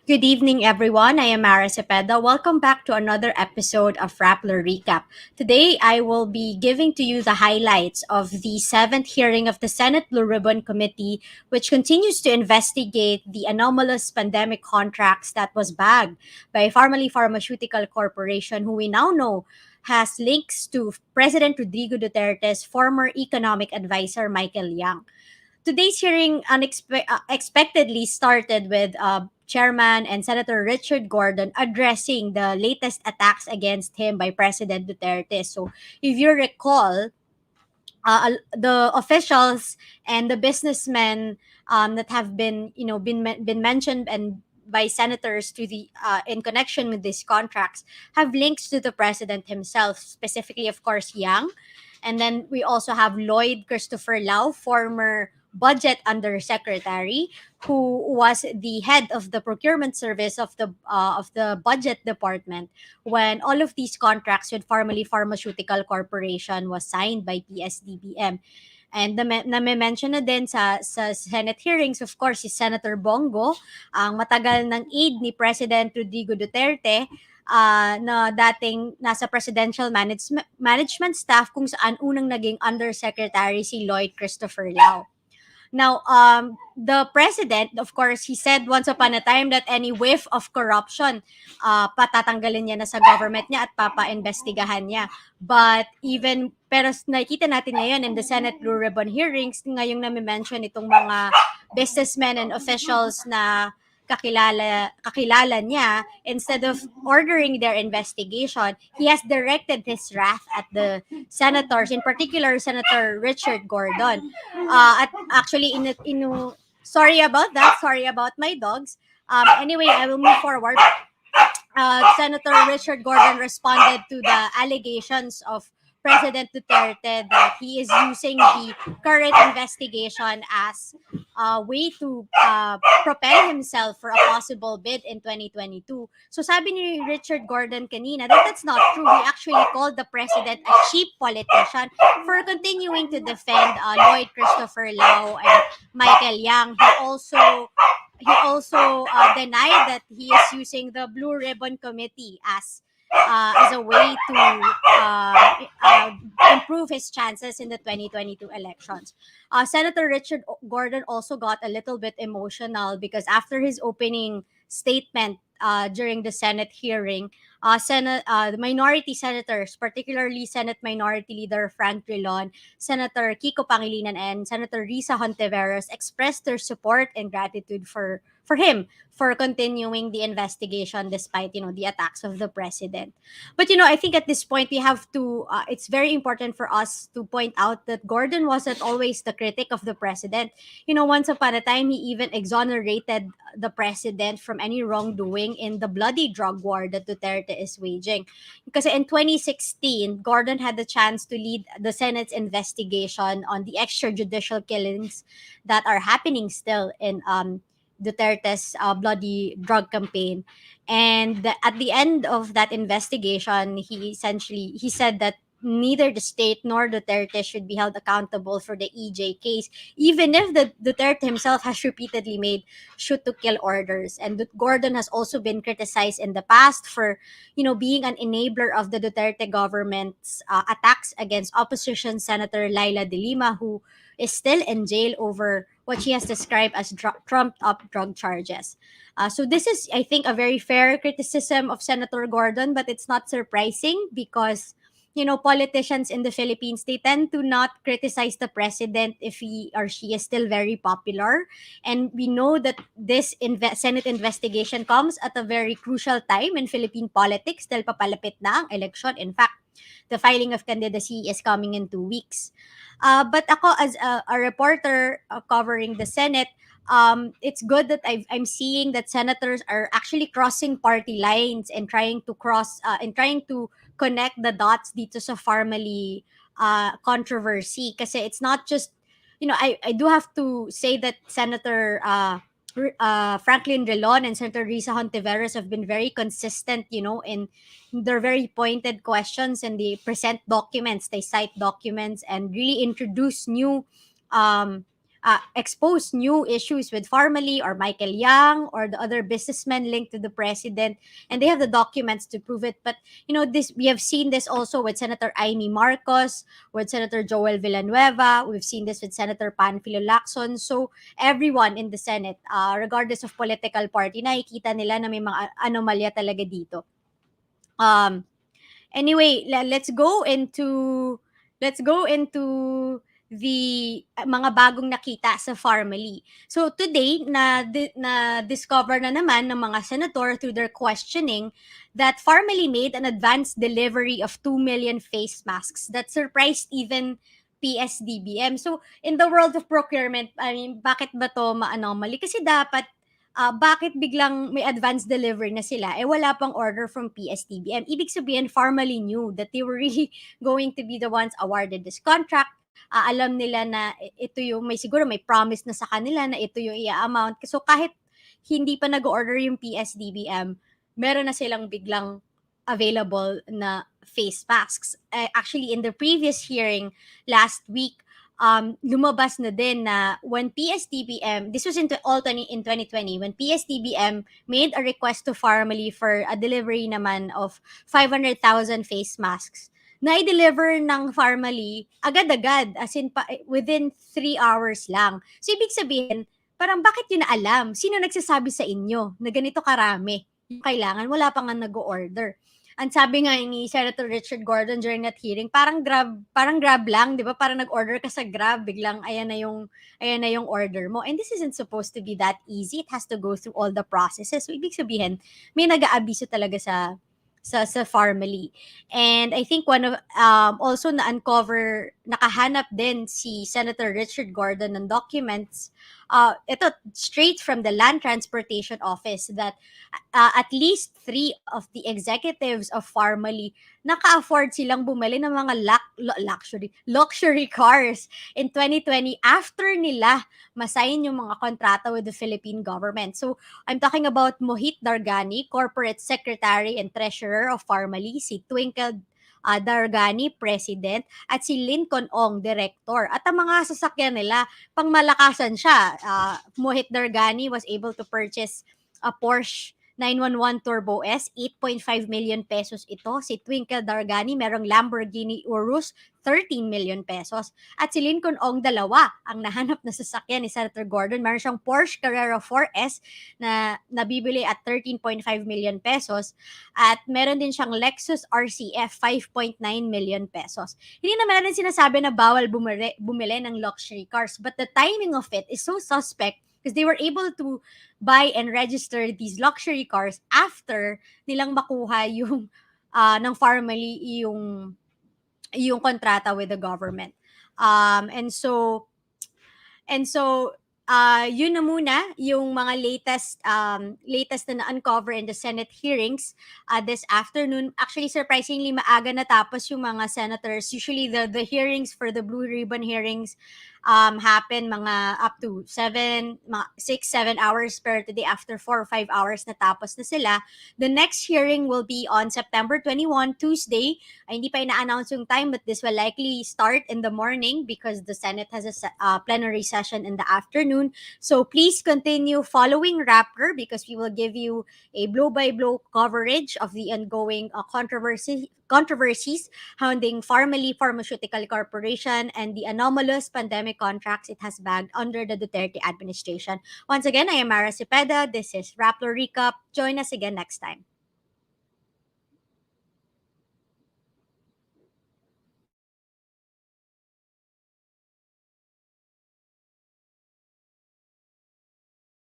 Good evening, everyone. I am Mara Cepeda. Welcome back to another episode of Rappler Recap. Today, I will be giving to you the highlights of the seventh hearing of the Senate Blue Ribbon Committee, which continues to investigate the anomalous pandemic contracts that was bagged by Pharmally Pharmaceutical Corporation, who we now know has links to President Rodrigo Duterte's former economic advisor, Michael Yang. Today's hearing unexpectedly started with Chairman and Senator Richard Gordon addressing the latest attacks against him by President Duterte. So, if you recall, the officials and the businessmen that have been mentioned and by senators to the in connection with these contracts have links to the president himself, specifically, of course, Yang. And then we also have Lloyd Christopher Lau, former budget undersecretary, who was the head of the procurement service of the budget department when all of these contracts with Pharmally Pharmaceutical Corporation was signed by PSDBM. And na-mention na din sa Senate hearings, of course, si Senator Bongo, ang matagal ng aide ni President Rodrigo Duterte, na dating nasa presidential management staff kung saan unang naging undersecretary si Lloyd Christopher Lau. Now, the president, of course, he said once upon a time that any whiff of corruption, patatanggalin niya na sa government niya at papa-investigahan niya. But pero nakikita natin ngayon in the Senate Blue Ribbon hearings, ngayong nami-mention itong mga businessmen and officials na kakilala niya, instead of ordering their investigation, he has directed his wrath at the senators, in particular Senator Richard Gordon. At actually, sorry about that. Sorry about my dogs. Anyway, I will move forward. Senator Richard Gordon responded to the allegations of President Duterte that he is using the current investigation as a way to propel himself for a possible bid in 2022. So sabi ni Richard Gordon kanina that that's not true. He actually called the president a cheap politician for continuing to defend Lloyd Christopher Lau and Michael Yang. He also denied that he is using the Blue Ribbon Committee as a way to improve his chances in the 2022 elections. Senator Richard Gordon also got a little bit emotional because after his opening statement during the Senate hearing, the minority senators, particularly Senate Minority Leader Frank Drilon, Senator Kiko Pangilinan, and Senator Risa Hontiveros expressed their support and gratitude for him for continuing the investigation despite the attacks of the president. But I think at this point we have to it's very important for us to point out that Gordon wasn't always the critic of the president. Once upon a time he even exonerated the president from any wrongdoing in the bloody drug war that Duterte is waging. Because in 2016, Gordon had the chance to lead the Senate's investigation on the extrajudicial killings that are happening still in Duterte's bloody drug campaign. And at the end of that investigation, he said that neither the state nor Duterte should be held accountable for the EJ case, even if the Duterte himself has repeatedly made shoot to kill orders. And Gordon has also been criticized in the past for, being an enabler of the Duterte government's attacks against opposition Senator Laila de Lima, who is still in jail over what she has described as trumped up drug charges. So this is, I think, a very fair criticism of Senator Gordon, but it's not surprising because politicians in the Philippines, they tend to not criticize the president if he or she is still very popular. And we know that this Senate investigation comes at a very crucial time in Philippine politics dahil papalapit na ang election. In fact, the filing of candidacy is coming in 2 weeks. But ako, as a reporter covering the Senate, it's good that I'm seeing that senators are actually crossing party lines and trying to connect the dots dito sa Pharmally controversy. Kasi it's not just, I do have to say that Senator Franklin Relon and Senator Risa Hontiveros have been very consistent, in their very pointed questions, and they present documents, they cite documents, and really introduce new expose new issues with Pharmally or Michael Yang or the other businessmen linked to the president, and they have the documents to prove it. But this we have seen this also with Senator Amy Marcos, with Senator Joel Villanueva. We've seen this with Senator Panfilo Lacson. So everyone in the Senate, regardless of political party, nakikita nila na may mga anomalya talaga dito. Anyway, let's go into the mga bagong nakita sa Pharmally. So today na discover na naman ng mga senator through their questioning that Pharmally made an advanced delivery of 2 million face masks that surprised even PSDBM. So in the world of procurement, I mean, bakit ba to ma-anomaly? Kasi dapat bakit biglang may advance delivery na sila, wala pang order from PSTBM. Ibig sabihin, Pharmally knew that they were really going to be the ones awarded this contract. Alam nila na ito yung, siguro may promise na sa kanila na ito yung i-amount. So kahit hindi pa nag-order yung PSDBM, meron na silang biglang available na face masks. Actually, in the previous hearing last week, lumabas na din na when PSDBM, this was in 2020, when PSDBM made a request to Pharmally for a delivery naman of 500,000 face masks, na-deliver ng Pharmally agad-agad, as in within 3 hours lang. So, ibig sabihin, parang bakit yun na alam? Sino nagsasabi sa inyo na ganito karami yung kailangan? Wala pa nga nag-order. Ang sabi nga ni Senator Richard Gordon during that hearing, parang grab lang, 'di ba? Parang nag-order ka sa Grab, biglang ayan na yung order mo. And this isn't supposed to be that easy. It has to go through all the processes. So ibig sabihin, may nag-aabiso talaga sa Pharmally. And I think one of also na-uncover, nakahanap din si Senator Richard Gordon ng documents, ito straight from the Land Transportation Office, that at least 3 of the executives of Pharmally naka-afford silang bumili ng mga luxury cars in 2020 after nila masign yung mga kontrata with the Philippine government. So I'm talking about Mohit Dargani, Corporate Secretary and Treasurer of Pharmally, si Twinkle Dargani, President, at si Lincoln Ong, Director. At ang mga sasakyan nila, pangmalakasan siya. Mohit Dargani was able to purchase a Porsche 911 Turbo S, 8.5 million pesos ito. Si Twinkle Dargani, merong Lamborghini Urus, 13 million pesos. At si Lincoln Ong, dalawa ang nahanap na sasakyan ni Senator Gordon. Meron siyang Porsche Carrera 4S na nabibili at 13.5 million pesos. At meron din siyang Lexus RCF, 5.9 million pesos. Hindi naman natin sinasabi na bawal bumili ng luxury cars, but the timing of it is so suspect because they were able to buy and register these luxury cars after nilang makuha yung ng Pharmally yung kontrata with the government. And so yun na muna yung mga latest na na-uncover in the Senate hearings this afternoon. Actually, surprisingly, maaga natapos yung mga senators. Usually, the hearings for the Blue Ribbon hearings happen mga up to 6-7 hours, pero today after 4 or 5 hours natapos na sila. The next hearing will be on September 21, Tuesday. Hindi pa ina-announce yung time, but this will likely start in the morning because the Senate has a plenary session in the afternoon. So please continue following Rappler because we will give you a blow-by-blow coverage of the ongoing controversies hounding Pharmally Pharmaceutical Corporation and the anomalous pandemic contracts it has bagged under the Duterte administration. Once again, I am Mara Cepeda. This is Rappler Recap. Join us again next time.